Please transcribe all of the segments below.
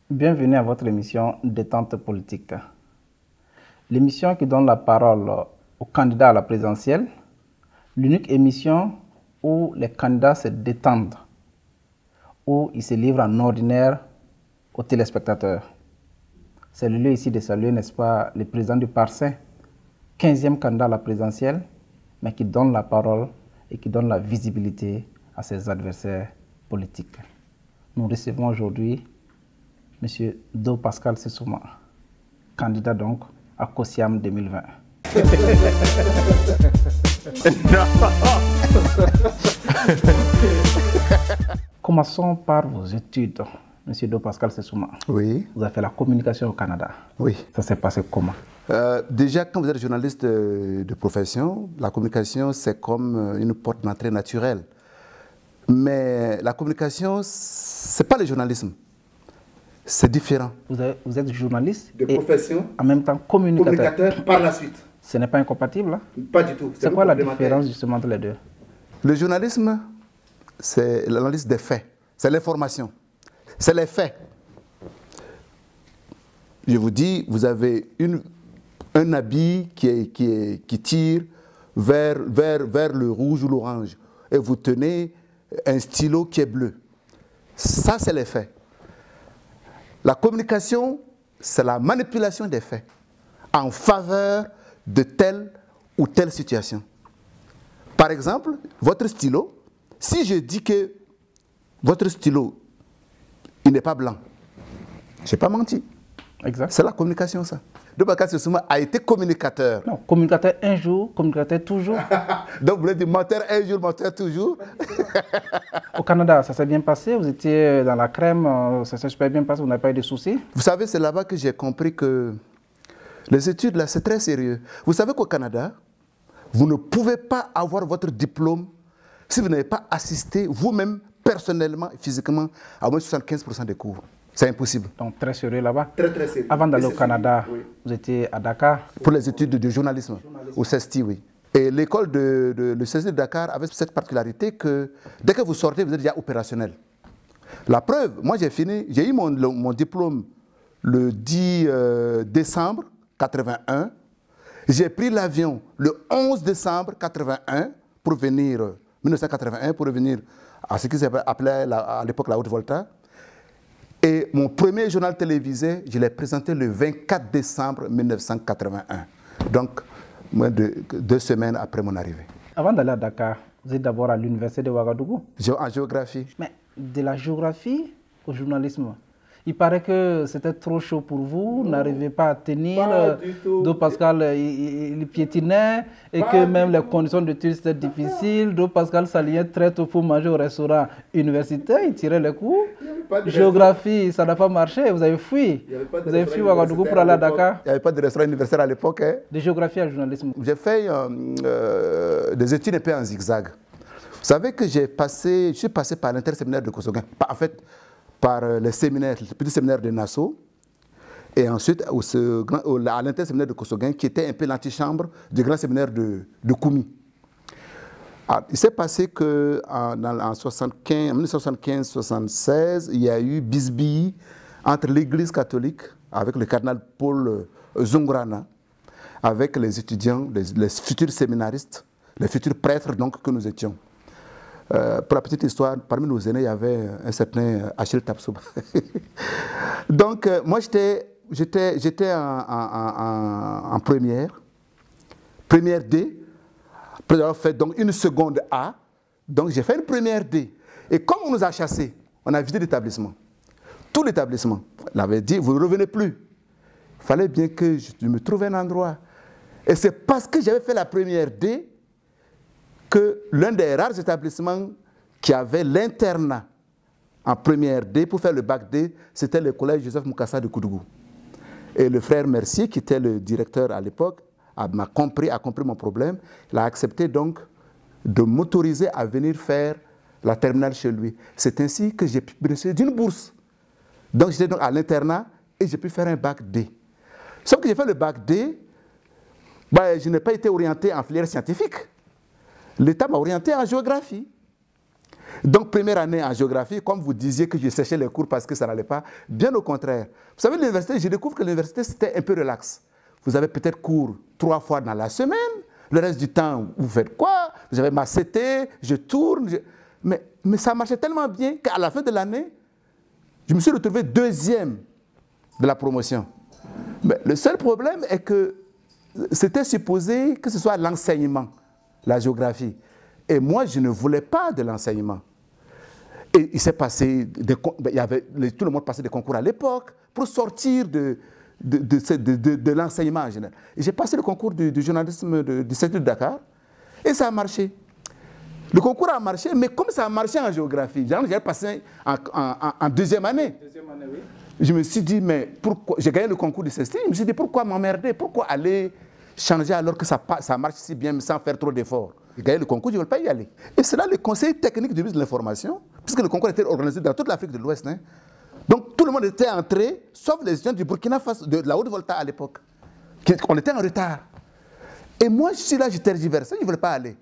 Bienvenue à votre émission Détente politique. L'émission qui donne la parole aux candidats à la présidentielle, l'unique émission où les candidats se détendent, où ils se livrent en ordinaire aux téléspectateurs. C'est le lieu ici de saluer, n'est-ce pas, le président du PARCES, 15e candidat à la présidentielle, mais qui donne la parole et qui donne la visibilité à ses adversaires politiques. Nous recevons aujourd'hui M. Do Pascal Sessouma, candidat donc à COSIAM 2020. Commençons par vos études, M. Do Pascal Sessouma. Oui. Vous avez fait la communication au Canada. Oui. Ça s'est passé comment? Déjà, quand vous êtes journaliste de profession, la communication, c'est comme une porte d'entrée naturelle. Mais la communication, ce n'est pas le journalisme. C'est différent. Vous êtes journaliste de profession, en même temps communicateur par la suite. Ce n'est pas incompatible, là? Pas du tout. C'est quoi la différence justement entre les deux? Le journalisme, c'est l'analyse des faits. C'est l'information. C'est les faits. Je vous dis, vous avez un habit qui tire vers le rouge ou l'orange. Et vous tenez un stylo qui est bleu. Ça, c'est les faits. La communication, c'est la manipulation des faits en faveur de telle ou telle situation. Par exemple, votre stylo, si je dis que votre stylo, il n'est pas blanc, je n'ai pas menti. Exact. C'est la communication, ça. Do Pascal Sessouma a été communicateur. Non, communicateur un jour, communicateur toujours. Donc vous voulez dire menteur un jour, menteur toujours. Au Canada, ça s'est bien passé? Vous étiez dans la crème, ça s'est super bien passé, vous n'avez pas eu de soucis? Vous savez, c'est là-bas que j'ai compris que les études, là, c'est très sérieux. Vous savez qu'au Canada, vous ne pouvez pas avoir votre diplôme si vous n'avez pas assisté vous-même, personnellement, physiquement, à moins de 75% des cours. C'est impossible. Donc très sérieux là-bas? Très, très sérieux. Avant d'aller au Canada, oui. Vous étiez à Dakar? Pour les études de journalisme, au CESTI, oui. Et l'école le CESTI de Dakar avait cette particularité que dès que vous sortez, vous êtes déjà opérationnel. La preuve, moi j'ai eu mon diplôme le 10 décembre 81. J'ai pris l'avion le 11 décembre 81 pour venir, 1981, pour venir à ce qui s'appelait à l'époque la Haute-Volta. Et mon premier journal télévisé, je l'ai présenté le 24 décembre 1981. Donc, moins de 2 semaines après mon arrivée. Avant d'aller à Dakar, vous êtes d'abord à l'université de Ouagadougou? En géographie. Mais de la géographie au journalisme, il paraît que c'était trop chaud pour vous, vous n'arrivez pas à tenir. Do Pascal, il piétinait et que même les conditions d'études étaient difficiles. Do Pascal s'alignait très tôt pour manger au restaurant universitaire, il tirait les cours. Géographie, ça n'a pas marché, vous avez fui. Vous avez fui Ouagadougou pour aller à Dakar. Il n'y avait pas de restaurant universitaire à l'époque. Hein. De géographie à journalisme. J'ai fait des études un peu en zigzag. Vous savez que je suis passé par l'interséminaire de Kosoguin. En fait, par les séminaires, le petit séminaire de Nassau, et ensuite à l'interséminaire de Kosoguin, qui était un peu l'antichambre du grand séminaire de Koumi. Alors, il s'est passé qu'en 1975-76, il y a eu bisbille entre l'Église catholique, avec le cardinal Paul Zungurana, avec les étudiants, les futurs séminaristes, les futurs prêtres donc, que nous étions. Pour la petite histoire, parmi nos aînés, il y avait un certain Achille Tapsouba. Donc, moi, j'étais en première D. Après avoir fait donc une seconde A, donc j'ai fait une première D. Et comme on nous a chassés, on a vidé l'établissement. Tout l'établissement. On avait dit, vous ne revenez plus. Il fallait bien que je me trouve un endroit. Et c'est parce que j'avais fait la première D que l'un des rares établissements qui avait l'internat en première D pour faire le bac D, c'était le collège Joseph Moukassa de Koudougou. Et le frère Mercier, qui était le directeur à l'époque, a compris mon problème. Il a accepté donc de m'autoriser à venir faire la terminale chez lui. C'est ainsi que j'ai pu bénéficier d'une bourse. Donc j'étais donc à l'internat et j'ai pu faire un bac D. Sauf que j'ai fait le bac D, bah, je n'ai pas été orienté en filière scientifique. L'État m'a orienté en géographie. Donc, première année en géographie, comme vous disiez que je séchais les cours parce que ça n'allait pas, bien au contraire. Vous savez, l'université, je découvre que l'université, c'était un peu relax. Vous avez peut-être cours 3 fois dans la semaine, le reste du temps, vous faites quoi? Vous avez ma CT, je tourne. Mais ça marchait tellement bien qu'à la fin de l'année, je me suis retrouvé 2e de la promotion. Mais le seul problème est que c'était supposé que ce soit l'enseignement, la géographie. Et moi, je ne voulais pas de l'enseignement. Et il s'est passé, tout le monde passait des concours à l'époque pour sortir de l'enseignement en général. Et j'ai passé le concours du journalisme du CETU de Dakar et ça a marché. Le concours a marché, mais comme ça a marché en géographie, j'ai passé en 2e année. Oui. Je me suis dit, mais pourquoi? J'ai gagné le concours du CESTI, je me suis dit, pourquoi m'emmerder? Pourquoi aller changer alors que ça marche si bien, mais sans faire trop d'efforts? J'ai gagné le concours, je ne veux pas y aller. Et c'est là le conseil technique du ministre de l'Information, puisque le concours était organisé dans toute l'Afrique de l'Ouest. Hein. Donc tout le monde était entré, sauf les étudiants du Burkina Faso, de la Haute-Volta à l'époque. On était en retard. Et moi, je suis là, je tergiversais, je ne voulais pas aller.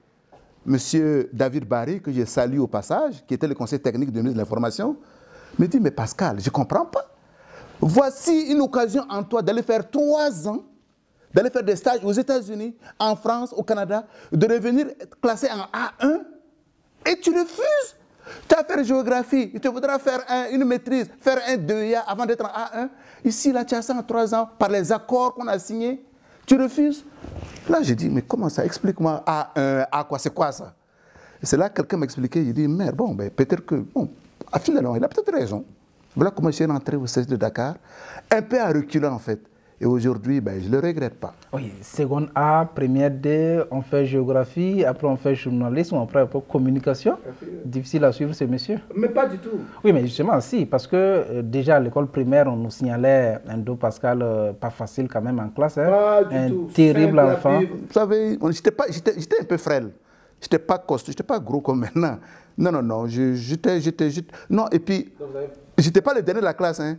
Monsieur David Barry, que je salue au passage, qui était le conseil technique du ministre de l'Information, me dit, mais Pascal, je ne comprends pas. Voici une occasion en toi d'aller faire 3 ans, d'aller faire des stages aux États-Unis, en France, au Canada, de revenir classé en A1, et tu refuses. Tu as fait géographie, tu voudras faire une maîtrise, faire un 2A avant d'être en A1. Ici, là, tu as ça en 3 ans, par les accords qu'on a signés, tu refuses. Là, j'ai dit, mais comment ça? Explique-moi A1, A quoi, c'est quoi ça? Et c'est là que quelqu'un m'a expliqué, j'ai dit, merde, bon, ben, peut-être que, bon, finalement, il a peut-être raison. Voilà comment je suis rentré au CESTI de Dakar, un peu à reculer en fait. Et aujourd'hui, ben, je ne le regrette pas. Oui, seconde A, première D, on fait géographie, après on fait journalisme, après on fait communication. Difficile à suivre ces messieurs. Mais pas du tout. Oui, mais justement, si, parce que déjà à l'école primaire, on nous signalait un dos Pascal pas facile quand même en classe. Hein, pas du tout. Terrible enfant. Vous savez, j'étais un peu frêle. Je n'étais pas costaud, je n'étais pas gros comme maintenant. Non, non, non, non, et puis, je n'étais pas le dernier de la classe. Hein.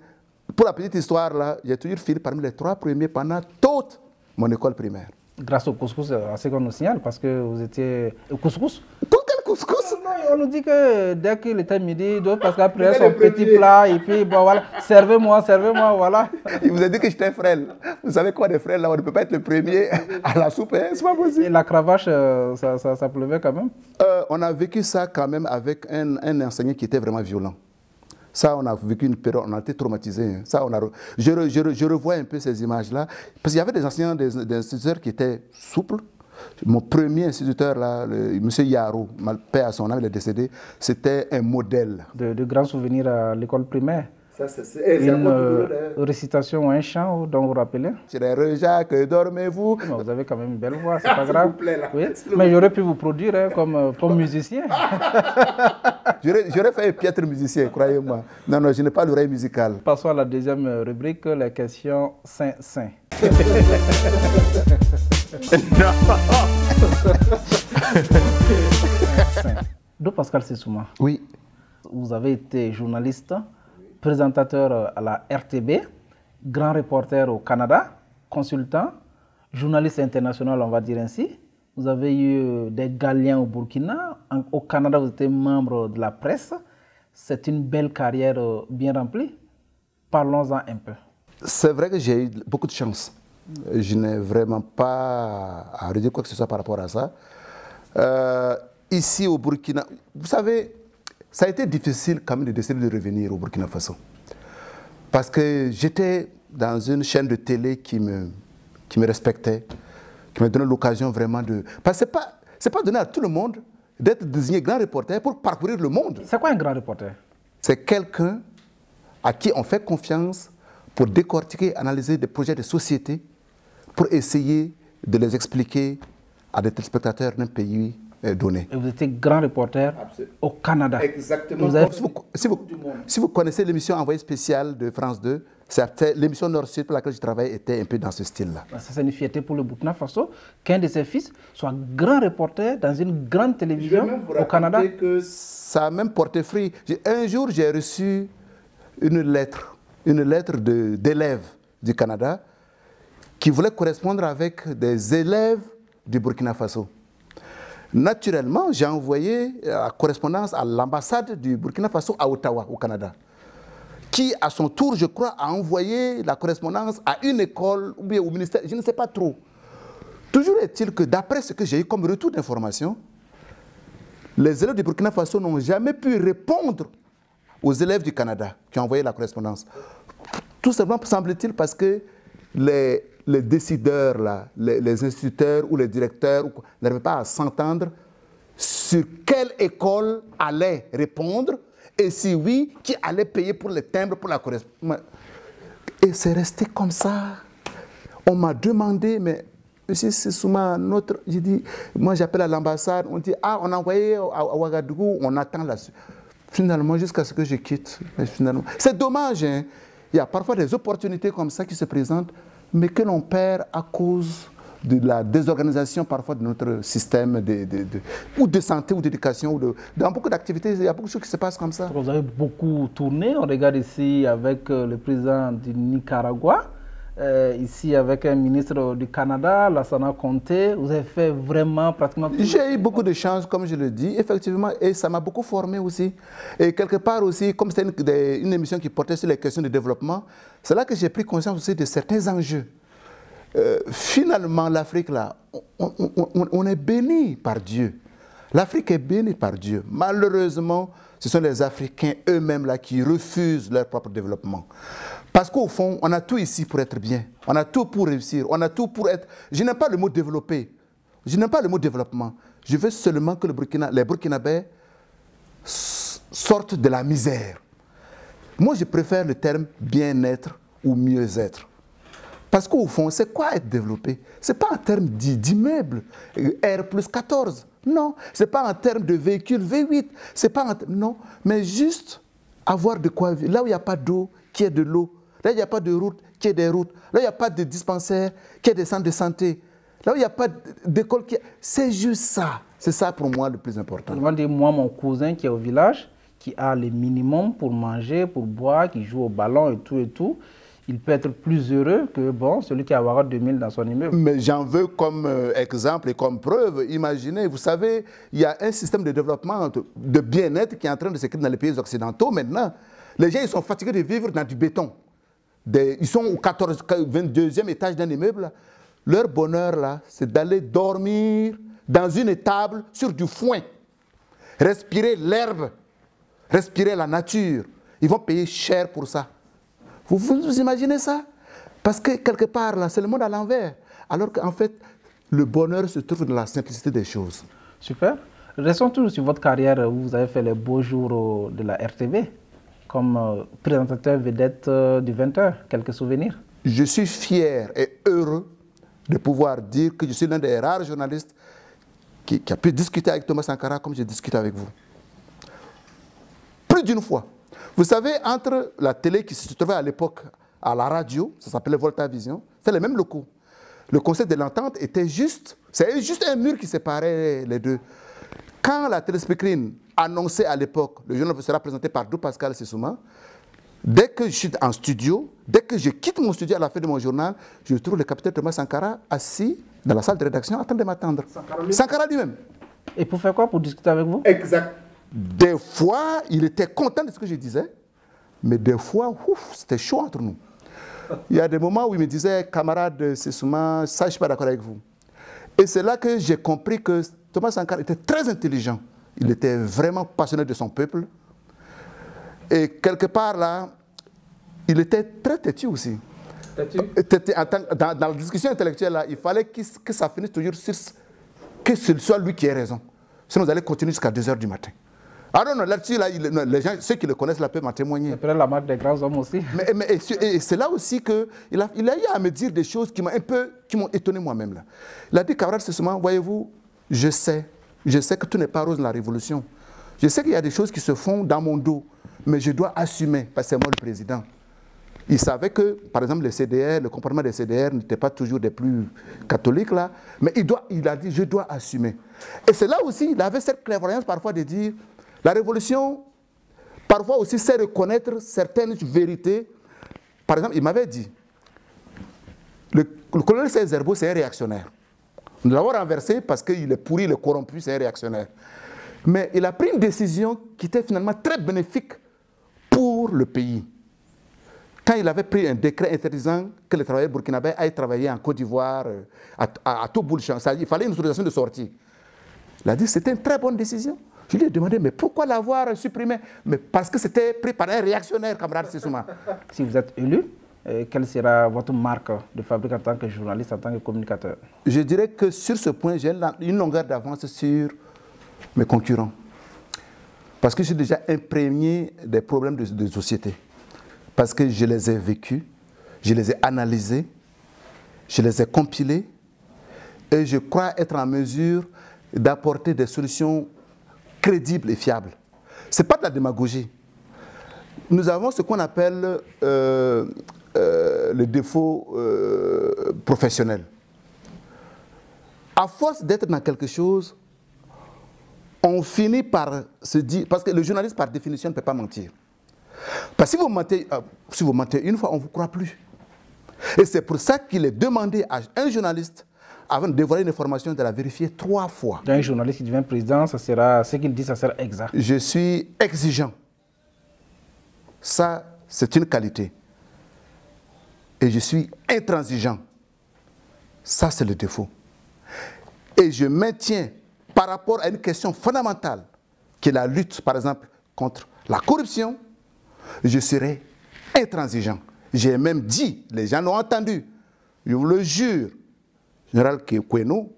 Pour la petite histoire, là, j'ai toujours fini parmi les 3 premiers pendant toute mon école primaire. Grâce au couscous, à ce qu'on nous signale, parce que vous étiez... Couscous? Quel couscous? Non, on nous dit que dès qu'il était midi, d'autres parce qu'après son petit plat, et puis bon voilà, servez-moi, voilà. Il vous a dit que j'étais frêle. Vous savez quoi, des frêles, là, on ne peut pas être le premier à la soupe, hein, c'est pas possible. Et la cravache, ça pleuvait quand même? On a vécu ça quand même avec un enseignant qui était vraiment violent. Ça, on a vécu une période, on a été traumatisés. Ça, je revois un peu ces images-là. Parce qu'il y avait des enseignants, des instituteurs qui étaient souples. Mon premier instituteur, là, M. Yarou, paix à son âme, il est décédé, c'était un modèle. De grands souvenirs à l'école primaire. Ça, c'est une récitation ou un chant dont vous vous rappelez? Frère Jacques, dormez-vous. Vous avez quand même une belle voix, c'est pas grave. Vous plaît, là. Oui. Mais j'aurais pu vous produire hein, comme musicien. J'aurais fait un piètre musicien, croyez-moi. Non, non, je n'ai pas l'oreille musicale. Passons à la deuxième rubrique, les questions Saint-Saint. Non. Do Pascal Sessouma. Oui. Vous avez été journaliste, présentateur à la RTB, grand reporter au Canada, consultant, journaliste international, on va dire ainsi. Vous avez eu des galiens au Burkina. Au Canada, vous étiez membre de la presse. C'est une belle carrière bien remplie. Parlons-en un peu. C'est vrai que j'ai eu beaucoup de chance. Je n'ai vraiment pas à redire quoi que ce soit par rapport à ça. Ici au Burkina, vous savez, ça a été difficile quand même de décider de revenir au Burkina Faso. Parce que j'étais dans une chaîne de télé qui me respectait, qui m'a donné l'occasion vraiment de... Parce que ce n'est pas donné à tout le monde d'être désigné grand reporter pour parcourir le monde. C'est quoi un grand reporter? C'est quelqu'un à qui on fait confiance pour décortiquer, analyser des projets de société, pour essayer de les expliquer à des téléspectateurs d'un pays donné. Et vous étiez grand reporter au Canada. Exactement. Si vous connaissez l'émission Envoyé spécial de France 2, L'émission Nord-Sud pour laquelle je travaille était un peu dans ce style-là. Ça, c'est une fierté pour le Burkina Faso qu'un de ses fils soit grand reporter dans une grande télévision au Canada. Que ça a même porté fruit. Un jour, j'ai reçu une lettre d'élèves du Canada qui voulaient correspondre avec des élèves du Burkina Faso. Naturellement, j'ai envoyé la correspondance à l'ambassade du Burkina Faso à Ottawa, au Canada, qui, à son tour, je crois, a envoyé la correspondance à une école ou bien au ministère, je ne sais pas trop. Toujours est-il que, d'après ce que j'ai eu comme retour d'information, les élèves du Burkina Faso n'ont jamais pu répondre aux élèves du Canada qui ont envoyé la correspondance. Tout simplement, semble-t-il, parce que les décideurs, là, les instituteurs ou les directeurs n'arrivaient pas à s'entendre sur quelle école allait répondre et si oui, qui allait payer pour les timbres, pour la correspondance. Et c'est resté comme ça. On m'a demandé, mais monsieur Sissouma, j'ai dit, moi j'appelle à l'ambassade, on dit, ah, on a envoyé à Ouagadougou, on attend là-dessus. Finalement, jusqu'à ce que je quitte. C'est dommage, hein. Il y a parfois des opportunités comme ça qui se présentent, mais que l'on perd à cause de la désorganisation parfois de notre système ou de santé ou d'éducation. Dans beaucoup d'activités, il y a beaucoup de choses qui se passent comme ça. Vous avez beaucoup tourné. On regarde ici avec le président du Nicaragua, ici avec un ministre du Canada, Lassana Conté. Vous avez fait vraiment pratiquement tout. J'ai eu beaucoup de chance, comme je le dis, effectivement, et ça m'a beaucoup formé aussi. Et quelque part aussi, comme c'était une émission qui portait sur les questions de développement, c'est là que j'ai pris conscience aussi de certains enjeux. Finalement, l'Afrique, là, on est béni par Dieu. L'Afrique est bénie par Dieu. Malheureusement, ce sont les Africains eux-mêmes là qui refusent leur propre développement. Parce qu'au fond, on a tout ici pour être bien. On a tout pour réussir. On a tout pour être... Je n'aime pas le mot développer. Je n'aime pas le mot développement. Je veux seulement que les Burkinabés sortent de la misère. Moi, je préfère le terme bien-être ou mieux-être. Parce qu'au fond, c'est quoi être développé? Ce n'est pas en termes d'immeubles, R+14. Non, ce n'est pas en termes de véhicules V8. C'est pas non, mais juste avoir de quoi vivre. Là où il n'y a pas d'eau, qu'il y ait de l'eau. Là où il n'y a pas de route, qu'il y ait des routes. Là où il n'y a pas de dispensaire, qu'il y ait des centres de santé. Là où il n'y a pas d'école, c'est juste ça. C'est ça pour moi le plus important. Moi, mon cousin qui est au village, qui a le minimum pour manger, pour boire, qui joue au ballon et tout, il peut être plus heureux que celui qui a avoir 2000 dans son immeuble. Mais j'en veux comme exemple et comme preuve. Imaginez, vous savez, il y a un système de développement, de bien-être qui est en train de se créer dans les pays occidentaux maintenant. Les gens, ils sont fatigués de vivre dans du béton. Ils sont au 22e étage d'un immeuble. Leur bonheur, là, c'est d'aller dormir dans une étable sur du foin. Respirer l'herbe, respirer la nature. Ils vont payer cher pour ça. Vous imaginez ça? Parce que quelque part, là, c'est le monde à l'envers. Alors qu'en fait, le bonheur se trouve dans la simplicité des choses. Super. Restons toujours sur votre carrière où vous avez fait les beaux jours de la RTV comme présentateur vedette du 20h. Quelques souvenirs? Je suis fier et heureux de pouvoir dire que je suis l'un des rares journalistes qui a pu discuter avec Thomas Sankara comme je discute avec vous. Plus d'une fois. Vous savez, entre la télé qui se trouvait à l'époque à la radio, ça s'appelait Volta Vision, c'est les mêmes locaux. Le concept de l'entente était juste, c'est juste un mur qui séparait les deux. Quand la téléspeakerine annonçait à l'époque, le journal sera présenté par Dou Pascal Sissouma, dès que je suis en studio, dès que je quitte mon studio à la fin de mon journal, je trouve le capitaine Thomas Sankara assis dans la salle de rédaction en train de m'attendre. Sankara lui-même. Et pour faire quoi? Pour discuter avec vous? Exact. Des fois, il était content de ce que je disais, mais des fois, c'était chaud entre nous. Il y a des moments où il me disait, camarade Sissouma, ça, je ne suis pas d'accord avec vous. Et c'est là que j'ai compris que Thomas Sankara était très intelligent. Il était vraiment passionné de son peuple. Et quelque part là, il était très têtu aussi. Têtu? Dans la discussion intellectuelle, là, il fallait que ça finisse toujours sur que ce soit lui qui ait raison. Sinon, vous allez continuer jusqu'à 2 h du matin. Ah non, là-dessus, là, les gens, ceux qui le connaissent, là, peuvent m'en témoigner. C'est peut-être la marque des grands hommes aussi. Et c'est là aussi qu'il a eu à me dire des choses qui m'ont étonné moi-même. Là. Il a dit, camarade Sissouma, voyez-vous, je sais que tout n'est pas rose dans la révolution. Je sais qu'il y a des choses qui se font dans mon dos, mais je dois assumer, parce que c'est moi le président. Il savait que, par exemple, les CDR, le comportement des CDR n'était pas toujours des plus catholiques, là, mais il a dit, je dois assumer. Et c'est là aussi, il avait cette clairvoyance parfois de dire, la révolution, parfois aussi, c'est reconnaître certaines vérités. Par exemple, il m'avait dit, le colonel Césarbo, c'est un réactionnaire. Nous l'avons renversé parce qu'il est pourri, il est corrompu, c'est un réactionnaire. Mais il a pris une décision qui était finalement très bénéfique pour le pays. Quand il avait pris un décret interdisant que les travailleurs burkinabés aillent travailler en Côte d'Ivoire, à Toubouchan, il fallait une autorisation de sortie. Il a dit que c'était une très bonne décision. Je lui ai demandé, mais pourquoi l'avoir supprimé? Mais parce que c'était pris par un réactionnaire, camarade Sissouma. Si vous êtes élu, quelle sera votre marque de fabrique en tant que journaliste, en tant que communicateur? Je dirais que sur ce point, j'ai une longueur d'avance sur mes concurrents. Parce que je suis déjà imprégné des problèmes de société. Parce que je les ai vécus, je les ai analysés, je les ai compilés, et je crois être en mesure d'apporter des solutions crédibles et fiables. Ce n'est pas de la démagogie. Nous avons ce qu'on appelle le défaut professionnel. À force d'être dans quelque chose, on finit par se dire, parce que le journaliste par définition ne peut pas mentir. Parce que si vous mentez une fois, on ne vous croit plus. Et c'est pour ça qu'il est demandé à un journaliste, avant de dévoiler une information, de la vérifier 3 fois. Un journaliste qui devient président, ça sera, ce qu'il dit, ça sera exact. Je suis exigeant. Ça, c'est une qualité. Et je suis intransigeant. Ça, c'est le défaut. Et je maintiens, par rapport à une question fondamentale, qui est la lutte, par exemple, contre la corruption, je serai intransigeant. J'ai même dit, les gens l'ont entendu, je vous le jure, général Kweno,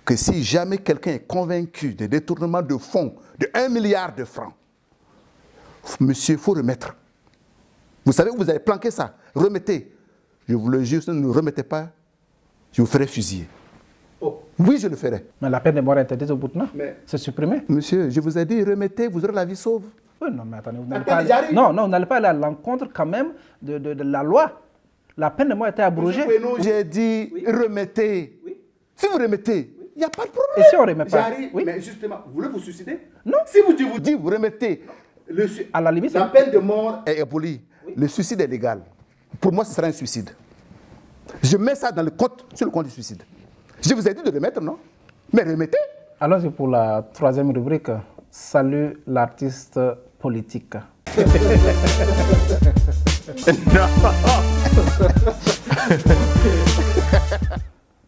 que si jamais quelqu'un est convaincu des détournements de fonds de 1 milliard de francs, monsieur, il faut remettre. Vous savez où vous avez planqué ça? Remettez. Je vous le jure, si vous ne remettez pas, je vous ferai fusiller. Oh. Oui, je le ferai. Mais la peine de mort interdite au Burkina, c'est supprimé. Monsieur, je vous ai dit, remettez, vous aurez la vie sauve. Oui, non, mais attendez, vous n'allez pas aller... Non, vous n'allez pas aller à l'encontre quand même de la loi. La peine de mort a été abrogée. J'ai dit, remettez. Oui. Si vous remettez, il n'y a pas de problème. Et si on ne remet pas? Oui. Mais justement, vous voulez vous suicider? Non. Si vous dites, vous remettez, à la limite, la peine de mort est abolie. Oui. Le suicide est légal. Pour moi, ce sera un suicide. Je mets ça dans le compte, sur le compte du suicide. Je vous ai dit de remettre, non? Mais remettez. Allons-y pour la 3e rubrique. Salut l'artiste politique. Non.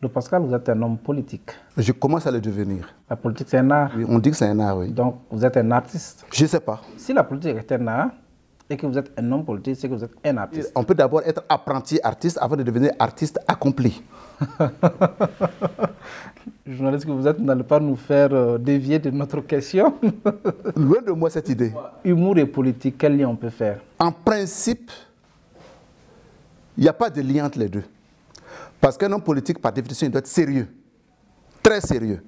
Le Pascal, vous êtes un homme politique. Je commence à le devenir. La politique, c'est un art. Oui, on dit que c'est un art, oui. Donc, vous êtes un artiste. Je ne sais pas. Si la politique est un art et que vous êtes un homme politique, c'est que vous êtes un artiste. On peut d'abord être apprenti artiste avant de devenir artiste accompli. Journaliste que vous êtes, vous n'allez pas nous faire dévier de notre question. Loin de moi cette idée. Humour et politique, quel lien on peut faire? En principe, il n'y a pas de lien entre les deux. Parce qu'un homme politique, par définition, il doit être sérieux. Très sérieux.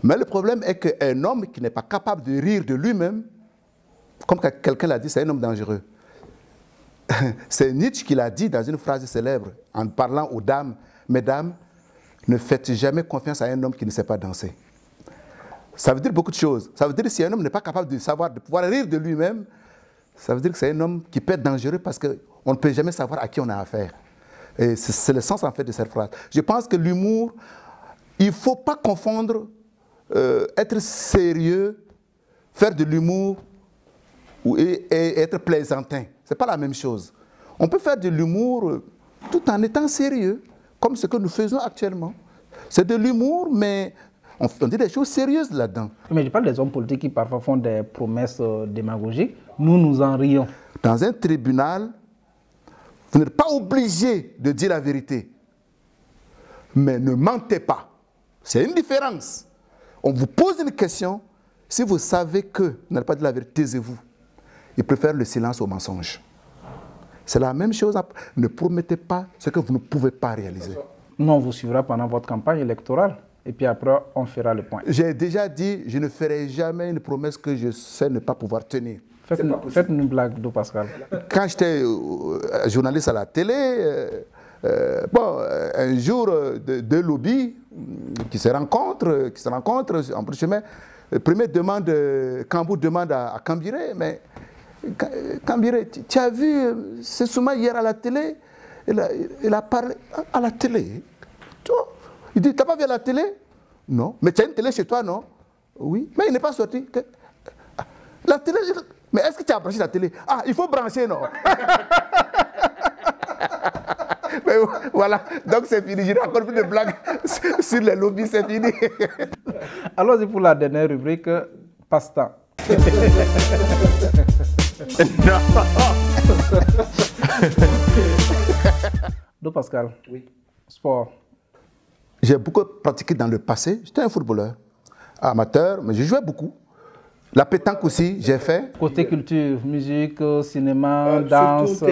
Mais le problème est qu'un homme qui n'est pas capable de rire de lui-même, comme quelqu'un l'a dit, c'est un homme dangereux. C'est Nietzsche qui l'a dit dans une phrase célèbre, en parlant aux dames, « Mesdames, ne faites jamais confiance à un homme qui ne sait pas danser. » Ça veut dire beaucoup de choses. Ça veut dire que si un homme n'est pas capable de pouvoir rire de lui-même, ça veut dire que c'est un homme qui peut être dangereux parce qu'on ne peut jamais savoir à qui on a affaire. Et c'est le sens en fait de cette phrase. Je pense que l'humour, il ne faut pas confondre être sérieux, faire de l'humour et être plaisantin. Ce n'est pas la même chose. On peut faire de l'humour tout en étant sérieux, comme ce que nous faisons actuellement. C'est de l'humour, mais on dit des choses sérieuses là-dedans. Mais je parle des hommes politiques qui parfois font des promesses démagogiques. Nous, nous en rions. Dans un tribunal, vous n'êtes pas obligé de dire la vérité. Mais ne mentez pas. C'est une différence. On vous pose une question. Si vous savez que vous n'allez pas dire la vérité, taisez-vous. Ils préfèrent le silence au mensonge. C'est la même chose. Ne promettez pas ce que vous ne pouvez pas réaliser. Non, on vous suivra pendant votre campagne électorale. et puis après, on fera le point. J'ai déjà dit, je ne ferai jamais une promesse que je sais ne pas pouvoir tenir. Faites une blague de Pascal. Quand j'étais journaliste à la télé, un jour, deux lobbies qui se rencontrent en plus chemin. Première demande, Kambou demande à Kambiré, mais Kambiré, tu as vu, c'est souvent hier à la télé, il a parlé à la télé. Il dit, tu n'as pas vu à la télé? Non. Mais tu as une télé chez toi, non? Oui. Mais il n'est pas sorti. La télé, mais est-ce que tu as branché la télé? Ah, il faut brancher, non? Mais voilà, donc c'est fini. Je n'ai encore plus de blagues sur les lobbies, c'est fini. Allons-y pour la dernière rubrique, passe-temps. Do Pascal. Oui. Sport. J'ai beaucoup pratiqué dans le passé. J'étais un footballeur amateur, mais je jouais beaucoup. La pétanque aussi, j'ai fait. Côté culture, musique, cinéma, danse,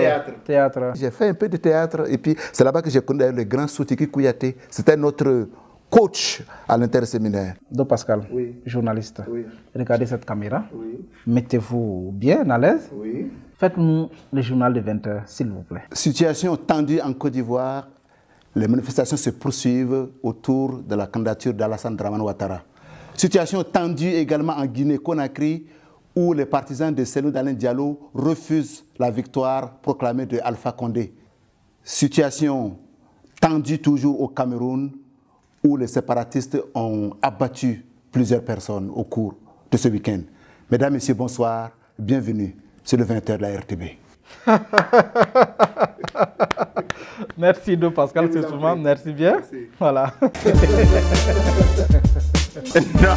théâtre. J'ai fait un peu de théâtre et puis c'est là-bas que j'ai connu le grand Soutiki Kouyaté. C'était notre coach à l'interséminaire. Do Pascal, oui. Journaliste. Oui. Regardez cette caméra. Oui. Mettez-vous bien à l'aise. Oui. Faites-nous le journal de 20 h, s'il vous plaît. Situation tendue en Côte d'Ivoire. Les manifestations se poursuivent autour de la candidature d'Alassane Dramane Ouattara. Situation tendue également en Guinée-Conakry, où les partisans de Cellou Dalein Diallo refusent la victoire proclamée de Alpha Condé. Situation tendue toujours au Cameroun, où les séparatistes ont abattu plusieurs personnes au cours de ce week-end. Mesdames, Messieurs, bonsoir, bienvenue sur le 20 h de la RTB. Merci de Pascal, c'est souvent, merci bien. Merci. Voilà. Non.